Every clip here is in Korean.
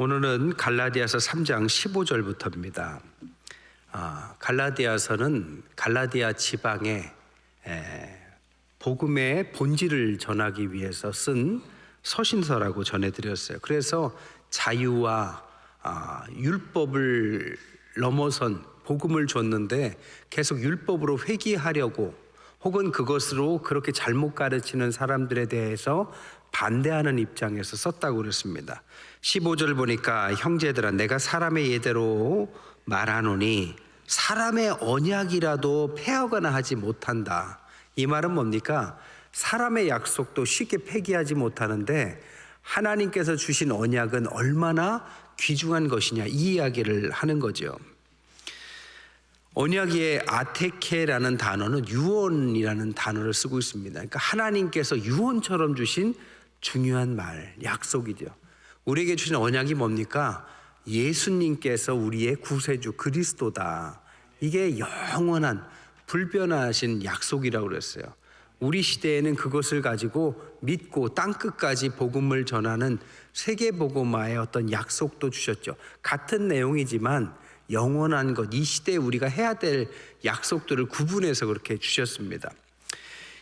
오늘은 갈라디아서 3장 15절부터입니다. 갈라디아서는 갈라디아 지방에 복음의 본질을 전하기 위해서 쓴 서신서라고 전해드렸어요. 그래서 자유와 율법을 넘어선 복음을 줬는데 계속 율법으로 회귀하려고 혹은 그것으로 그렇게 잘못 가르치는 사람들에 대해서 반대하는 입장에서 썼다고 그랬습니다. 15절 보니까 형제들아 내가 사람의 예대로 말하노니 사람의 언약이라도 폐하거나 하지 못한다. 이 말은 뭡니까? 사람의 약속도 쉽게 폐기하지 못하는데 하나님께서 주신 언약은 얼마나 귀중한 것이냐, 이 이야기를 하는 거죠. 언약의 아테케라는 단어는 유언이라는 단어를 쓰고 있습니다. 그러니까 하나님께서 유언처럼 주신 중요한 말, 약속이죠. 우리에게 주신 언약이 뭡니까? 예수님께서 우리의 구세주 그리스도다. 이게 영원한 불변하신 약속이라고 그랬어요. 우리 시대에는 그것을 가지고 믿고 땅끝까지 복음을 전하는 세계복음화의 어떤 약속도 주셨죠. 같은 내용이지만 영원한 것, 이 시대에 우리가 해야 될 약속들을 구분해서 그렇게 주셨습니다.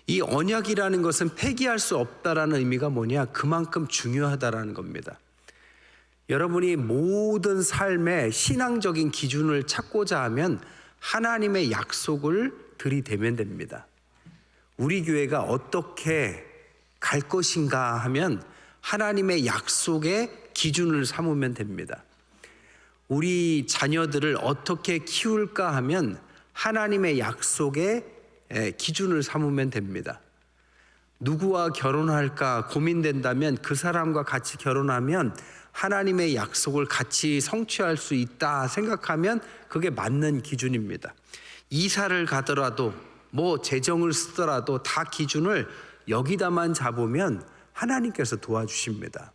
이 언약이라는 것은 폐기할 수 없다라는 의미가 뭐냐? 그만큼 중요하다라는 겁니다. 여러분이 모든 삶의 신앙적인 기준을 찾고자 하면 하나님의 약속을 들이대면 됩니다. 우리 교회가 어떻게 갈 것인가 하면 하나님의 약속의 기준을 삼으면 됩니다. 우리 자녀들을 어떻게 키울까 하면 하나님의 약속의 기준을 삼으면 됩니다. 누구와 결혼할까 고민된다면 그 사람과 같이 결혼하면 하나님의 약속을 같이 성취할 수 있다 생각하면 그게 맞는 기준입니다. 이사를 가더라도 재정을 쓰더라도 다 기준을 여기다만 잡으면 하나님께서 도와주십니다.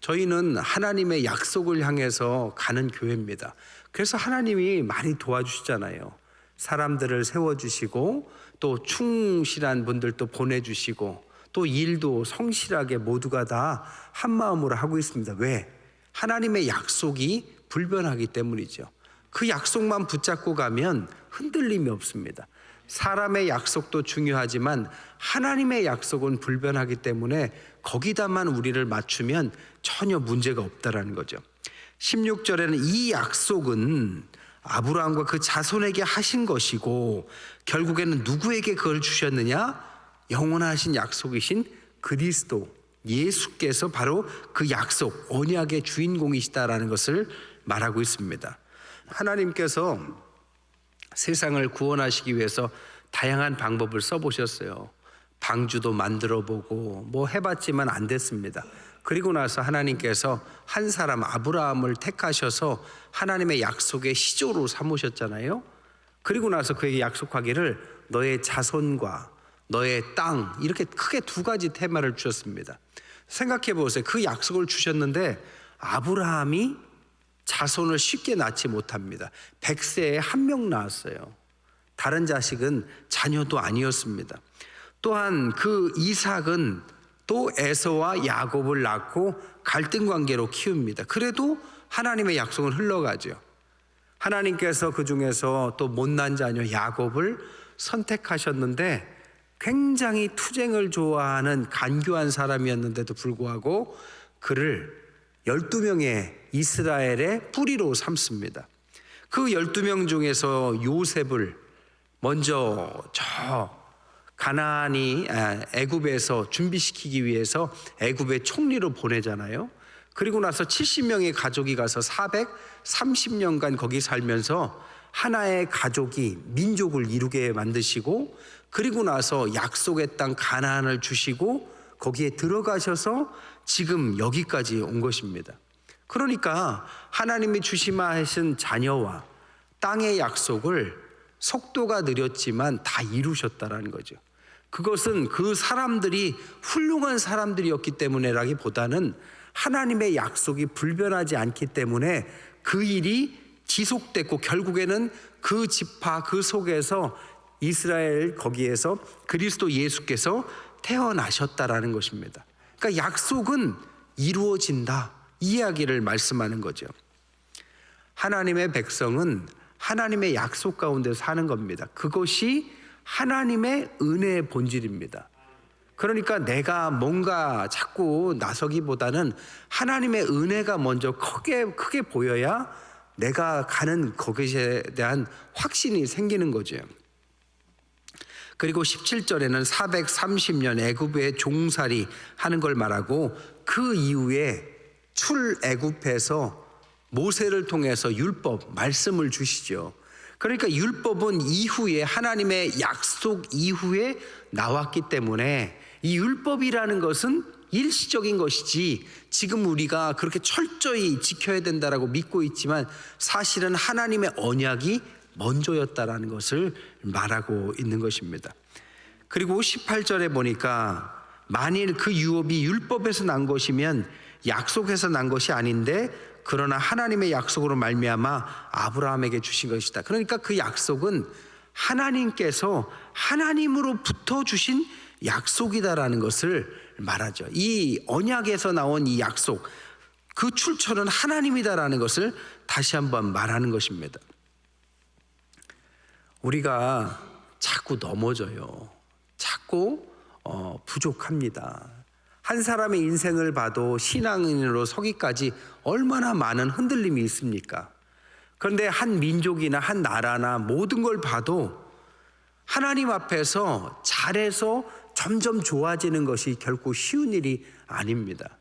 저희는 하나님의 약속을 향해서 가는 교회입니다. 그래서 하나님이 많이 도와주시잖아요. 사람들을 세워주시고 또 충실한 분들도 보내주시고 또 일도 성실하게 모두가 다 한마음으로 하고 있습니다. 왜? 하나님의 약속이 불변하기 때문이죠. 그 약속만 붙잡고 가면 흔들림이 없습니다. 사람의 약속도 중요하지만 하나님의 약속은 불변하기 때문에 거기다만 우리를 맞추면 전혀 문제가 없다라는 거죠. 16절에는 이 약속은 아브라함과 그 자손에게 하신 것이고 결국에는 누구에게 그걸 주셨느냐? 영원하신 약속이신 그리스도 예수께서 바로 그 약속, 언약의 주인공이시다라는 것을 말하고 있습니다. 하나님께서 세상을 구원하시기 위해서 다양한 방법을 써보셨어요. 방주도 만들어보고 해봤지만 안 됐습니다. 그리고 나서 하나님께서 한 사람 아브라함을 택하셔서 하나님의 약속의 시조로 삼으셨잖아요. 그리고 나서 그에게 약속하기를 너의 자손과 너의 땅, 이렇게 크게 두 가지 테마를 주셨습니다. 생각해 보세요. 그 약속을 주셨는데 아브라함이 자손을 쉽게 낳지 못합니다. 100세에 한 명 낳았어요. 다른 자식은 자녀도 아니었습니다. 또한 그 이삭은 또 에서와 야곱을 낳고 갈등 관계로 키웁니다. 그래도 하나님의 약속은 흘러가죠. 하나님께서 그 중에서 또 못난 자녀 야곱을 선택하셨는데 굉장히 투쟁을 좋아하는 간교한 사람이었는데도 불구하고 그를 12명의 이스라엘의 뿌리로 삼습니다. 그 12명 중에서 요셉을 먼저 가나안이 애굽에서 준비시키기 위해서 애굽의 총리로 보내잖아요. 그리고 나서 70명의 가족이 가서 430년간 거기 살면서 하나의 가족이 민족을 이루게 만드시고 그리고 나서 약속의 땅 가나안을 주시고 거기에 들어가셔서 지금 여기까지 온 것입니다. 그러니까 하나님이 주시마하신 자녀와 땅의 약속을 속도가 느렸지만 다 이루셨다라는 거죠. 그것은 그 사람들이 훌륭한 사람들이었기 때문에라기보다는 하나님의 약속이 불변하지 않기 때문에 그 일이 지속됐고 결국에는 그 지파 그 속에서 이스라엘 거기에서 그리스도 예수께서 태어나셨다라는 것입니다. 그러니까 약속은 이루어진다. 이 이야기를 말씀하는 거죠. 하나님의 백성은 하나님의 약속 가운데 사는 겁니다. 그것이 하나님의 은혜의 본질입니다. 그러니까 내가 뭔가 자꾸 나서기보다는 하나님의 은혜가 먼저 크게 보여야 내가 가는 것에 대한 확신이 생기는 거죠. 그리고 17절에는 430년 애굽에 종살이 하는 걸 말하고 그 이후에 출애굽해서 모세를 통해서 율법, 말씀을 주시죠. 그러니까 율법은 이후에 하나님의 약속 이후에 나왔기 때문에 이 율법이라는 것은 일시적인 것이지 지금 우리가 그렇게 철저히 지켜야 된다라고 믿고 있지만 사실은 하나님의 언약이 먼저였다라는 것을 말하고 있는 것입니다. 그리고 18절에 보니까 만일 그 유업이 율법에서 난 것이면 약속에서 난 것이 아닌데 그러나 하나님의 약속으로 말미암아 아브라함에게 주신 것이다. 그러니까 그 약속은 하나님께서 하나님으로부터 주신 약속이다라는 것을 말하죠. 이 언약에서 나온 이 약속, 그 출처는 하나님이다라는 것을 다시 한번 말하는 것입니다. 우리가 자꾸 넘어져요. 자꾸 부족합니다. 한 사람의 인생을 봐도 신앙인으로 서기까지 얼마나 많은 흔들림이 있습니까? 그런데 한 민족이나 한 나라나 모든 걸 봐도 하나님 앞에서 잘해서 점점 좋아지는 것이 결코 쉬운 일이 아닙니다.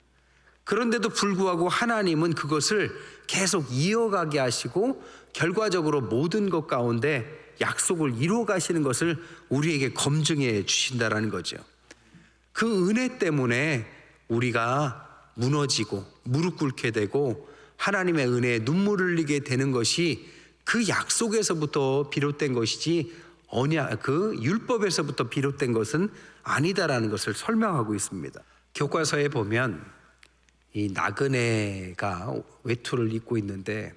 그런데도 불구하고 하나님은 그것을 계속 이어가게 하시고 결과적으로 모든 것 가운데 약속을 이루어 가시는 것을 우리에게 검증해 주신다는 거죠. 그 은혜 때문에 우리가 무너지고 무릎 꿇게 되고 하나님의 은혜에 눈물을 흘리게 되는 것이 그 약속에서부터 비롯된 것이지 그 율법에서부터 비롯된 것은 아니다라는 것을 설명하고 있습니다. 교과서에 보면 이 나그네가 외투를 입고 있는데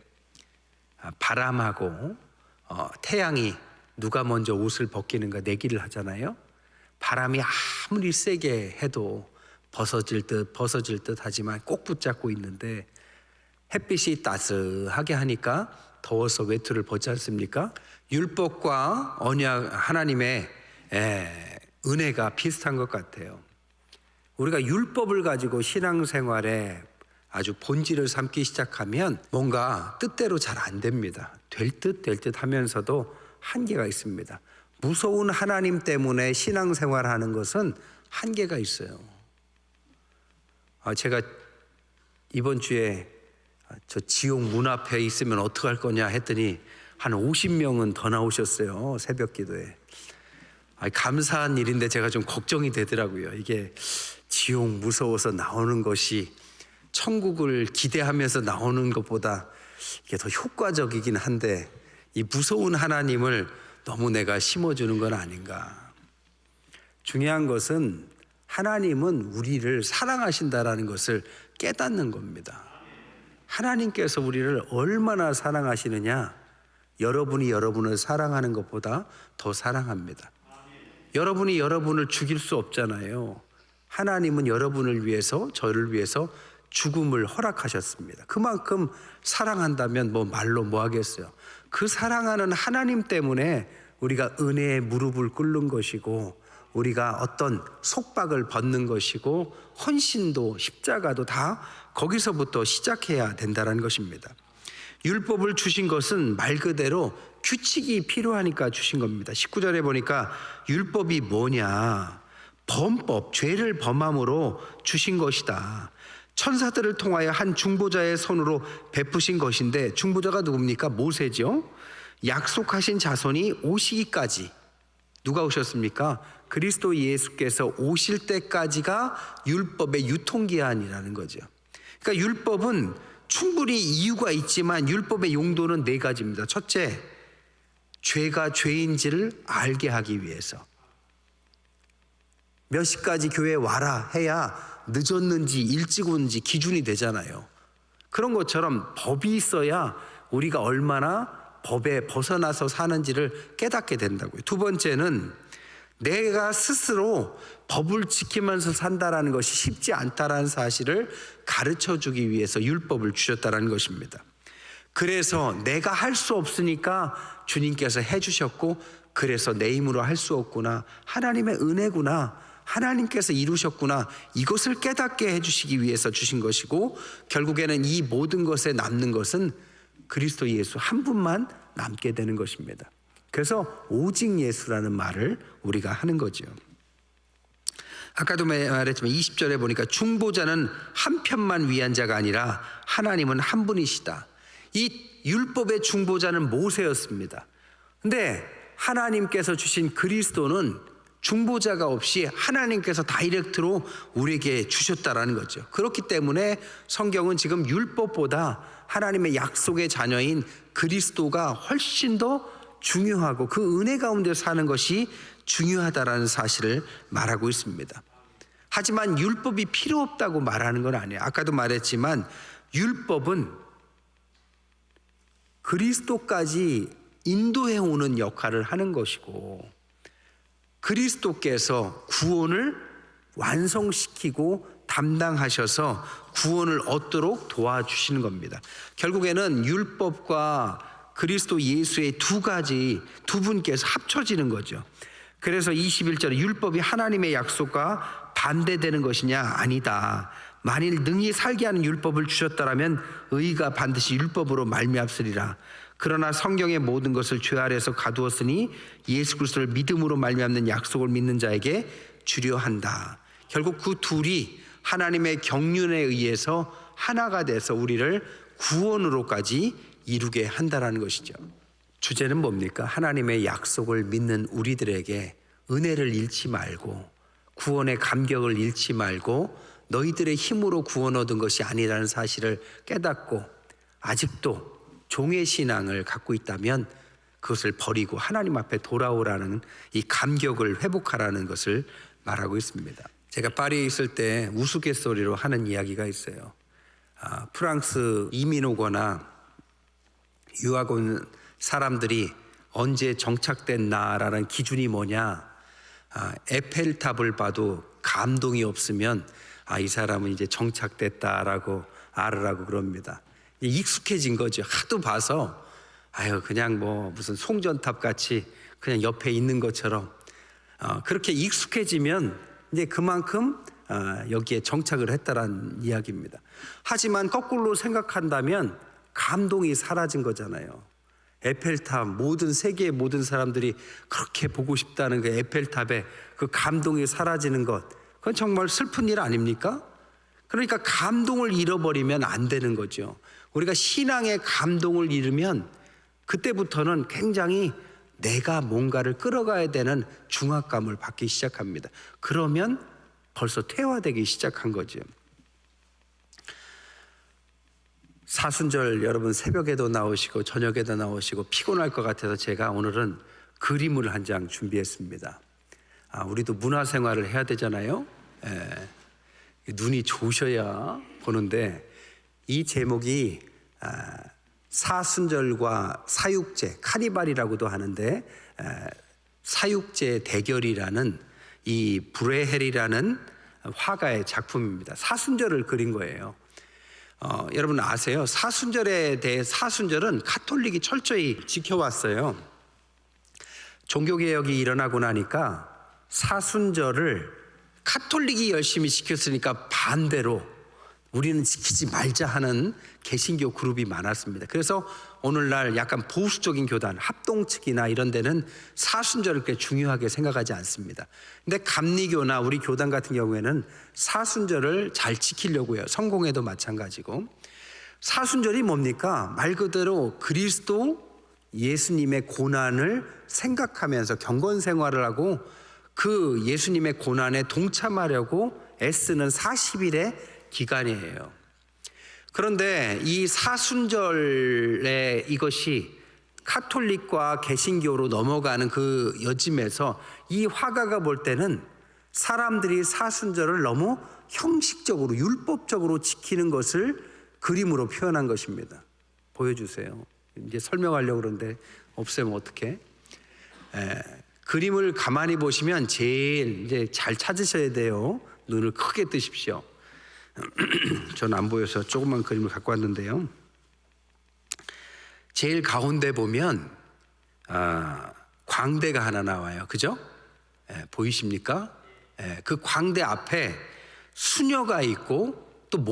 바람하고 태양이 누가 먼저 옷을 벗기는가 내기를 하잖아요. 바람이 아무리 세게 해도 벗어질 듯 하지만 꼭 붙잡고 있는데 햇빛이 따스하게 하니까 더워서 외투를 벗지 않습니까? 율법과 언약 하나님의 은혜가 비슷한 것 같아요. 우리가 율법을 가지고 신앙생활에 아주 본질을 삼기 시작하면 뭔가 뜻대로 잘 안 됩니다. 될 듯 하면서도 한계가 있습니다. 무서운 하나님 때문에 신앙생활하는 것은 한계가 있어요. 제가 이번 주에 저 지옥 문 앞에 있으면 어떡할 거냐 했더니 한 50명은 더 나오셨어요. 새벽 기도에. 감사한 일인데 제가 좀 걱정이 되더라고요. 이게 지옥 무서워서 나오는 것이 천국을 기대하면서 나오는 것보다 이게 더 효과적이긴 한데 이 무서운 하나님을 너무 내가 심어주는 건 아닌가. 중요한 것은 하나님은 우리를 사랑하신다라는 것을 깨닫는 겁니다. 하나님께서 우리를 얼마나 사랑하시느냐, 여러분이 여러분을 사랑하는 것보다 더 사랑합니다. 여러분이 여러분을 죽일 수 없잖아요. 하나님은 여러분을 위해서, 저를 위해서 죽음을 허락하셨습니다. 그만큼 사랑한다면 뭐 말로 뭐 하겠어요. 그 사랑하는 하나님 때문에 우리가 은혜의 무릎을 꿇는 것이고 우리가 어떤 속박을 벗는 것이고 헌신도 십자가도 다 거기서부터 시작해야 된다는 것입니다. 율법을 주신 것은 말 그대로 규칙이 필요하니까 주신 겁니다. 19절에 보니까 율법이 뭐냐? 범법, 죄를 범함으로 주신 것이다. 천사들을 통하여 한 중보자의 손으로 베푸신 것인데 중보자가 누굽니까? 모세죠. 약속하신 자손이 오시기까지 누가 오셨습니까? 그리스도 예수께서 오실 때까지가 율법의 유통기한이라는 거죠. 그러니까 율법은 충분히 이유가 있지만 율법의 용도는 네 가지입니다. 첫째, 죄가 죄인지를 알게 하기 위해서. 몇 시까지 교회에 와라 해야 늦었는지 일찍 온지 기준이 되잖아요. 그런 것처럼 법이 있어야 우리가 얼마나 법에 벗어나서 사는지를 깨닫게 된다고요. 두 번째는 내가 스스로 법을 지키면서 산다라는 것이 쉽지 않다라는 사실을 가르쳐 주기 위해서 율법을 주셨다라는 것입니다. 그래서 내가 할 수 없으니까 주님께서 해주셨고, 그래서 내 힘으로 할 수 없구나, 하나님의 은혜구나, 하나님께서 이루셨구나, 이것을 깨닫게 해주시기 위해서 주신 것이고, 결국에는 이 모든 것에 남는 것은 그리스도 예수 한 분만 남게 되는 것입니다. 그래서 오직 예수라는 말을 우리가 하는 거죠. 아까도 말했지만 20절에 보니까 중보자는 한 편만 위한 자가 아니라 하나님은 한 분이시다. 이 율법의 중보자는 모세였습니다. 근데 하나님께서 주신 그리스도는 중보자가 없이 하나님께서 다이렉트로 우리에게 주셨다라는 거죠. 그렇기 때문에 성경은 지금 율법보다 하나님의 약속의 자녀인 그리스도가 훨씬 더 중요하고 그 은혜 가운데 사는 것이 중요하다라는 사실을 말하고 있습니다. 하지만 율법이 필요 없다고 말하는 건 아니에요. 아까도 말했지만 율법은 그리스도까지 인도해 오는 역할을 하는 것이고, 그리스도께서 구원을 완성시키고 담당하셔서 구원을 얻도록 도와주시는 겁니다. 결국에는 율법과 그리스도 예수의 두 분께서 합쳐지는 거죠. 그래서 21절에 율법이 하나님의 약속과 반대되는 것이냐? 아니다. 만일 능히 살게 하는 율법을 주셨다라면 의가 반드시 율법으로 말미암으리라. 그러나 성경의 모든 것을 죄 아래에서 가두었으니 예수 그리스도를 믿음으로 말미암는 약속을 믿는 자에게 주려 한다. 결국 그 둘이 하나님의 경륜에 의해서 하나가 돼서 우리를 구원으로까지 이루게 한다라는 것이죠. 주제는 뭡니까? 하나님의 약속을 믿는 우리들에게 은혜를 잃지 말고, 구원의 감격을 잃지 말고, 너희들의 힘으로 구원 얻은 것이 아니라는 사실을 깨닫고 아직도 종의 신앙을 갖고 있다면 그것을 버리고 하나님 앞에 돌아오라는 이 감격을 회복하라는 것을 말하고 있습니다. 제가 파리에 있을 때 우스갯소리로 하는 이야기가 있어요. 프랑스 이민 오거나 유학 온 사람들이 언제 정착됐나라는 기준이 뭐냐? 에펠탑을 봐도 감동이 없으면 이 사람은 이제 정착됐다라고 알으라고 그럽니다. 익숙해진 거죠. 하도 봐서 그냥 뭐 무슨 송전탑 같이 그냥 옆에 있는 것처럼 그렇게 익숙해지면 이제 그만큼 여기에 정착을 했다라는 이야기입니다. 하지만 거꾸로 생각한다면 감동이 사라진 거잖아요. 에펠탑, 모든 세계의 모든 사람들이 그렇게 보고 싶다는 그 에펠탑에 그 감동이 사라지는 것, 그건 정말 슬픈 일 아닙니까? 그러니까 감동을 잃어버리면 안 되는 거죠. 우리가 신앙의 감동을 잃으면 그때부터는 굉장히 내가 뭔가를 끌어가야 되는 중압감을 받기 시작합니다. 그러면 벌써 퇴화되기 시작한 거죠. 사순절 여러분 새벽에도 나오시고 저녁에도 나오시고 피곤할 것 같아서 제가 오늘은 그림을 한 장 준비했습니다. 우리도 문화생활을 해야 되잖아요. 눈이 좋으셔야 보는데, 이 제목이 사순절과 사육제, 카니발이라고도 하는데 사육제 대결이라는 이 브레헬이라는 화가의 작품입니다. 사순절을 그린 거예요. 여러분 아세요? 사순절에 대해 사순절은 가톨릭이 철저히 지켜왔어요. 종교개혁이 일어나고 나니까 사순절을 가톨릭이 열심히 지켰으니까 반대로 우리는 지키지 말자 하는 개신교 그룹이 많았습니다. 그래서 오늘날 약간 보수적인 교단, 합동 측이나 이런 데는 사순절을 그렇게 중요하게 생각하지 않습니다. 근데 감리교나 우리 교단 같은 경우에는 사순절을 잘 지키려고 해요. 성공회도 마찬가지고. 사순절이 뭡니까? 말 그대로 그리스도 예수님의 고난을 생각하면서 경건 생활을 하고 그 예수님의 고난에 동참하려고 애쓰는 40일의 기간이에요. 그런데 이 사순절의 이것이 카톨릭과 개신교로 넘어가는 그 여짐에서 이 화가가 볼 때는 사람들이 사순절을 너무 형식적으로 율법적으로 지키는 것을 그림으로 표현한 것입니다. 보여주세요. 이제 설명하려고 그러는데 없애면 어떡해? 그림을 가만히 보시면 제일 이제 잘 찾으셔야 돼요. 눈을 크게 뜨십시오. 전 안 보여서 조그만 그림을 갖고 왔는데요. 제일 가운데 보면 광대가 하나 나와요. 그죠? 보이십니까? 그 광대 앞에 수녀가 있고 또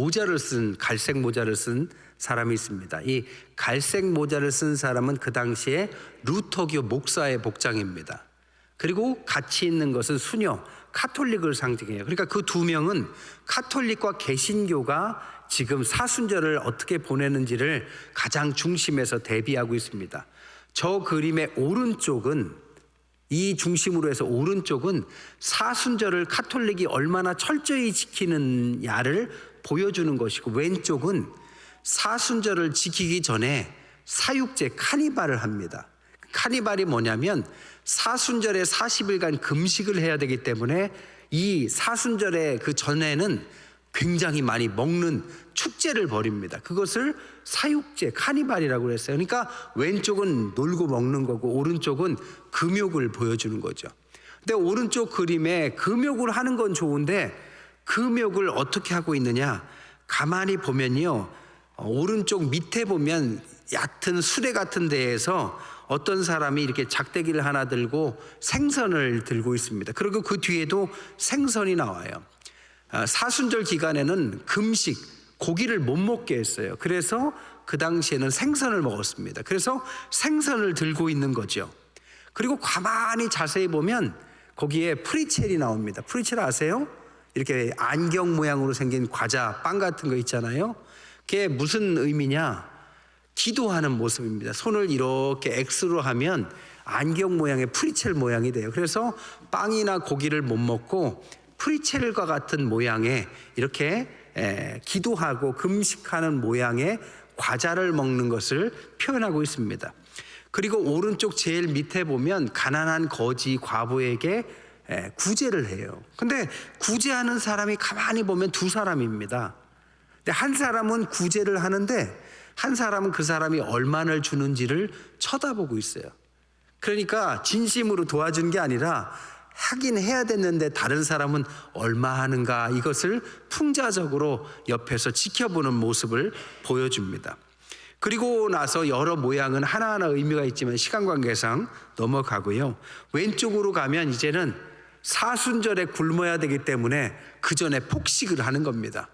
갈색 모자를 쓴 사람이 있습니다. 이 갈색 모자를 쓴 사람은 그 당시에 루터교 목사의 복장입니다. 그리고 같이 있는 것은 수녀, 카톨릭을 상징해요. 그러니까 그 두 명은 카톨릭과 개신교가 지금 사순절을 어떻게 보내는지를 가장 중심에서 대비하고 있습니다. 저 그림의 오른쪽은, 이 중심으로 해서 오른쪽은 사순절을 카톨릭이 얼마나 철저히 지키느냐를 보여주는 것이고, 왼쪽은 사순절을 지키기 전에 사육제 카니발을 합니다. 카니발이 뭐냐면 사순절에 40일간 금식을 해야 되기 때문에 이 사순절의 그 전에는 굉장히 많이 먹는 축제를 벌입니다. 그것을 사육제 카니발이라고 그랬어요. 그러니까 왼쪽은 놀고 먹는 거고 오른쪽은 금욕을 보여주는 거죠. 근데 오른쪽 그림에 금욕을 하는 건 좋은데 금욕을 어떻게 하고 있느냐, 가만히 보면요, 오른쪽 밑에 보면 얕은 수레 같은 데에서 어떤 사람이 이렇게 작대기를 하나 들고 생선을 들고 있습니다. 그리고 그 뒤에도 생선이 나와요. 사순절 기간에는 금식, 고기를 못 먹게 했어요. 그래서 그 당시에는 생선을 먹었습니다. 그래서 생선을 들고 있는 거죠. 그리고 가만히 자세히 보면 거기에 프리첼이 나옵니다. 프리첼 아세요? 이렇게 안경 모양으로 생긴 과자, 빵 같은 거 있잖아요. 그게 무슨 의미냐? 기도하는 모습입니다. 손을 이렇게 X로 하면 안경 모양의 프리첼 모양이 돼요. 그래서 빵이나 고기를 못 먹고 프리첼과 같은 모양의 이렇게 기도하고 금식하는 모양의 과자를 먹는 것을 표현하고 있습니다. 그리고 오른쪽 제일 밑에 보면 가난한 거지 과부에게 구제를 해요. 근데 구제하는 사람이 가만히 보면 두 사람입니다. 근데 한 사람은 구제를 하는데 한 사람은 그 사람이 얼마를 주는지를 쳐다보고 있어요. 그러니까 진심으로 도와준 게 아니라 하긴 해야 됐는데 다른 사람은 얼마 하는가, 이것을 풍자적으로 옆에서 지켜보는 모습을 보여줍니다. 그리고 나서 여러 모양은 하나하나 의미가 있지만 시간 관계상 넘어가고요. 왼쪽으로 가면 이제는 사순절에 굶어야 되기 때문에 그 전에 폭식을 하는 겁니다.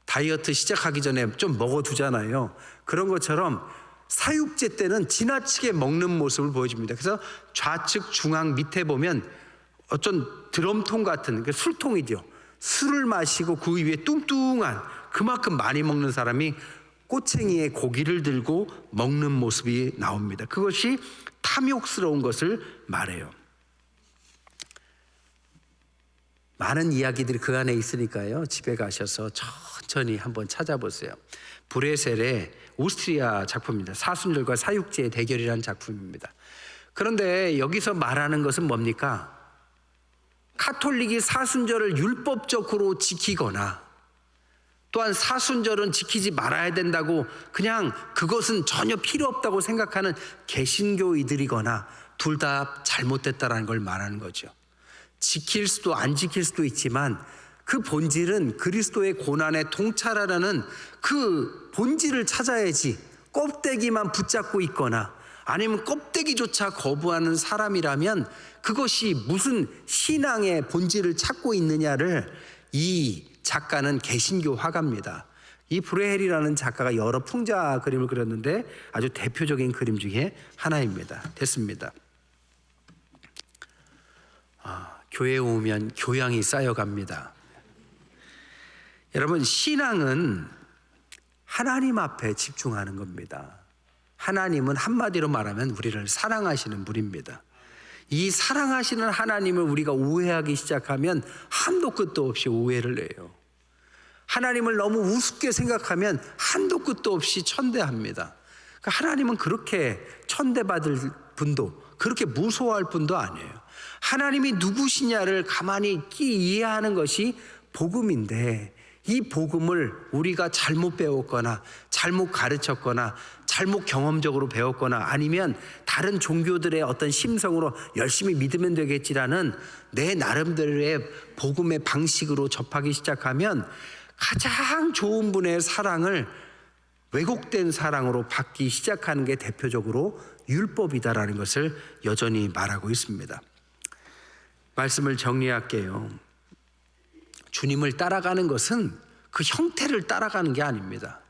다이어트 시작하기 전에 좀 먹어두잖아요. 그런 것처럼 사육제 때는 지나치게 먹는 모습을 보여줍니다. 그래서 좌측 중앙 밑에 보면 어떤 드럼통 같은 술통이죠. 술을 마시고 그 위에 뚱뚱한 그만큼 많이 먹는 사람이 꼬챙이에 고기를 들고 먹는 모습이 나옵니다. 그것이 탐욕스러운 것을 말해요. 많은 이야기들이 그 안에 있으니까요, 집에 가셔서 천천히 한번 찾아보세요. 브레셀의 오스트리아 작품입니다. 사순절과 사육제의 대결이라는 작품입니다. 그런데 여기서 말하는 것은 뭡니까? 카톨릭이 사순절을 율법적으로 지키거나 또한 사순절은 지키지 말아야 된다고 그냥 그것은 전혀 필요 없다고 생각하는 개신교이들이거나 둘 다 잘못됐다라는 걸 말하는 거죠. 지킬 수도 안 지킬 수도 있지만 그 본질은 그리스도의 고난에 통찰하라는 그 본질을 찾아야지, 껍데기만 붙잡고 있거나 아니면 껍데기조차 거부하는 사람이라면 그것이 무슨 신앙의 본질을 찾고 있느냐를, 이 작가는 개신교 화가입니다. 이 브레헬이라는 작가가 여러 풍자 그림을 그렸는데 아주 대표적인 그림 중에 하나입니다. 됐습니다. 교회에 오면 교양이 쌓여갑니다. 여러분, 신앙은 하나님 앞에 집중하는 겁니다. 하나님은 한마디로 말하면 우리를 사랑하시는 분입니다. 이 사랑하시는 하나님을 우리가 오해하기 시작하면 한도 끝도 없이 오해를 해요. 하나님을 너무 우습게 생각하면 한도 끝도 없이 천대합니다. 그러니까 하나님은 그렇게 천대받을 분도, 그렇게 무서워할 분도 아니에요. 하나님이 누구시냐를 가만히 이해하는 것이 복음인데, 이 복음을 우리가 잘못 배웠거나 잘못 가르쳤거나 잘못 경험적으로 배웠거나 아니면 다른 종교들의 어떤 심성으로 열심히 믿으면 되겠지라는 내 나름대로의 복음의 방식으로 접하기 시작하면 가장 좋은 분의 사랑을 왜곡된 사랑으로 받기 시작하는 게 대표적으로 율법이다라는 것을 여전히 말하고 있습니다. 말씀을 정리할게요. 주님을 따라가는 것은 그 형태를 따라가는 게 아닙니다.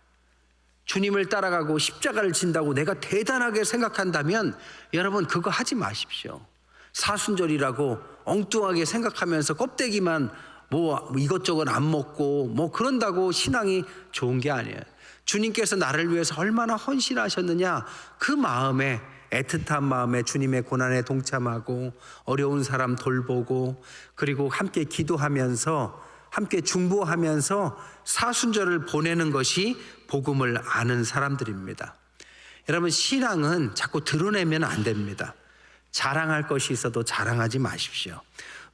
주님을 따라가고 십자가를 진다고 내가 대단하게 생각한다면 여러분 그거 하지 마십시오. 사순절이라고 엉뚱하게 생각하면서 껍데기만 뭐 이것저것 안 먹고 뭐 그런다고 신앙이 좋은 게 아니에요. 주님께서 나를 위해서 얼마나 헌신하셨느냐, 그 마음에, 애틋한 마음에 주님의 고난에 동참하고 어려운 사람 돌보고 그리고 함께 기도하면서 함께 중보하면서 사순절을 보내는 것이 복음을 아는 사람들입니다. 여러분, 신앙은 자꾸 드러내면 안 됩니다. 자랑할 것이 있어도 자랑하지 마십시오.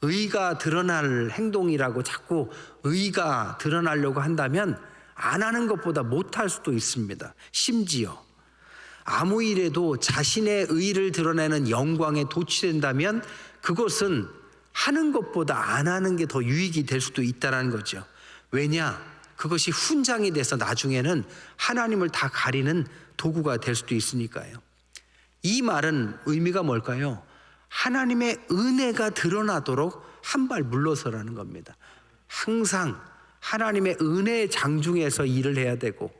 의가 드러날 행동이라고 자꾸 의가 드러나려고 한다면 안 하는 것보다 못할 수도 있습니다. 심지어 아무 일에도 자신의 의를 드러내는 영광에 도취된다면 그것은 하는 것보다 안 하는 게 더 유익이 될 수도 있다는 거죠. 왜냐? 그것이 훈장이 돼서 나중에는 하나님을 다 가리는 도구가 될 수도 있으니까요. 이 말은 의미가 뭘까요? 하나님의 은혜가 드러나도록 한 발 물러서라는 겁니다. 항상 하나님의 은혜의 장중에서 일을 해야 되고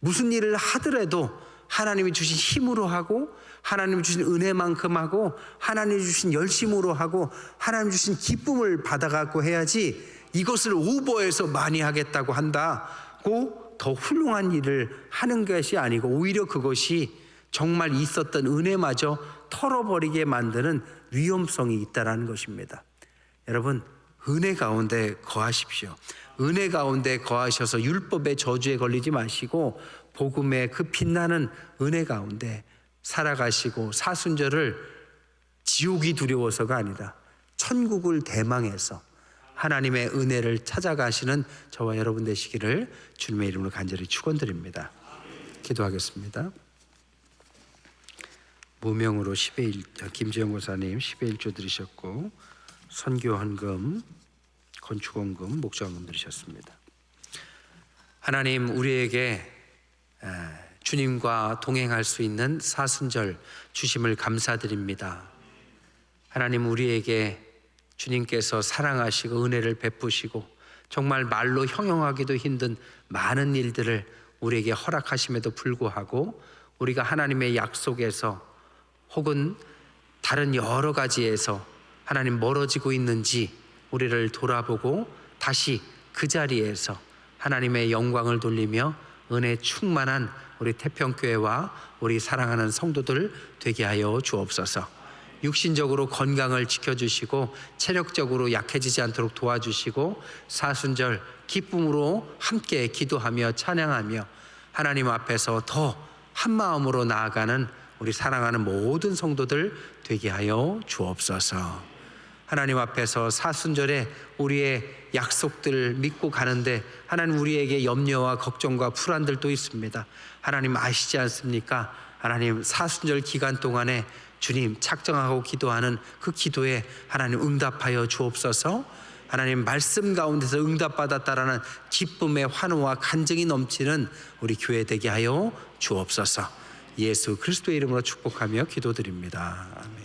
무슨 일을 하더라도 하나님이 주신 힘으로 하고 하나님이 주신 은혜만큼 하고 하나님이 주신 열심으로 하고 하나님이 주신 기쁨을 받아갖고 해야지 이것을 오버해서 많이 하겠다고 한다고 더 훌륭한 일을 하는 것이 아니고 오히려 그것이 정말 있었던 은혜마저 털어버리게 만드는 위험성이 있다는 것입니다. 여러분, 은혜 가운데 거하십시오. 은혜 가운데 거하셔서 율법의 저주에 걸리지 마시고 복음의 그 빛나는 은혜 가운데 살아가시고 사순절을 지옥이 두려워서가 아니라 천국을 대망해서 하나님의 은혜를 찾아가시는 저와 여러분 되시기를 주님의 이름으로 간절히 축원드립니다. 기도하겠습니다. 무명으로 10회 김지영 고사님 10회 1조 드리셨고 선교 헌금, 건축 헌금, 목자 헌금 드리셨습니다. 하나님, 우리에게 주님과 동행할 수 있는 사순절 주심을 감사드립니다. 하나님, 우리에게 주님께서 사랑하시고 은혜를 베푸시고 정말 말로 형용하기도 힘든 많은 일들을 우리에게 허락하심에도 불구하고 우리가 하나님의 약속에서 혹은 다른 여러 가지에서 하나님 멀어지고 있는지 우리를 돌아보고 다시 그 자리에서 하나님의 영광을 돌리며 은혜 충만한 우리 태평교회와 우리 사랑하는 성도들 되게 하여 주옵소서. 육신적으로 건강을 지켜주시고 체력적으로 약해지지 않도록 도와주시고 사순절 기쁨으로 함께 기도하며 찬양하며 하나님 앞에서 더 한마음으로 나아가는 우리 사랑하는 모든 성도들 되게 하여 주옵소서. 하나님 앞에서 사순절에 우리의 약속들을 믿고 가는데 하나님, 우리에게 염려와 걱정과 불안들도 있습니다. 하나님 아시지 않습니까? 하나님, 사순절 기간 동안에 주님 작정하고 기도하는 그 기도에 하나님 응답하여 주옵소서. 하나님, 말씀 가운데서 응답받았다라는 기쁨의 환호와 간증이 넘치는 우리 교회 되게 하여 주옵소서. 예수 그리스도의 이름으로 축복하며 기도드립니다. 아멘.